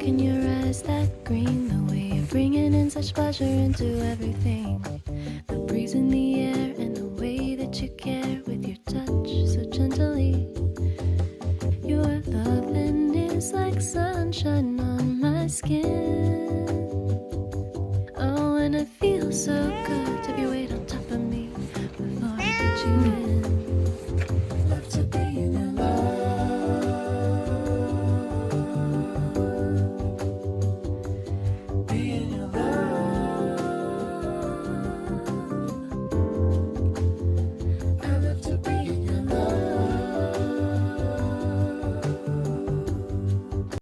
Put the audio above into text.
in your eyes that green, the way you're bringing in such pleasure into everything. The breeze in the air and the way that you care with your touch so gently. Your loving is like sunshine on my skin. Oh, and it feels so good.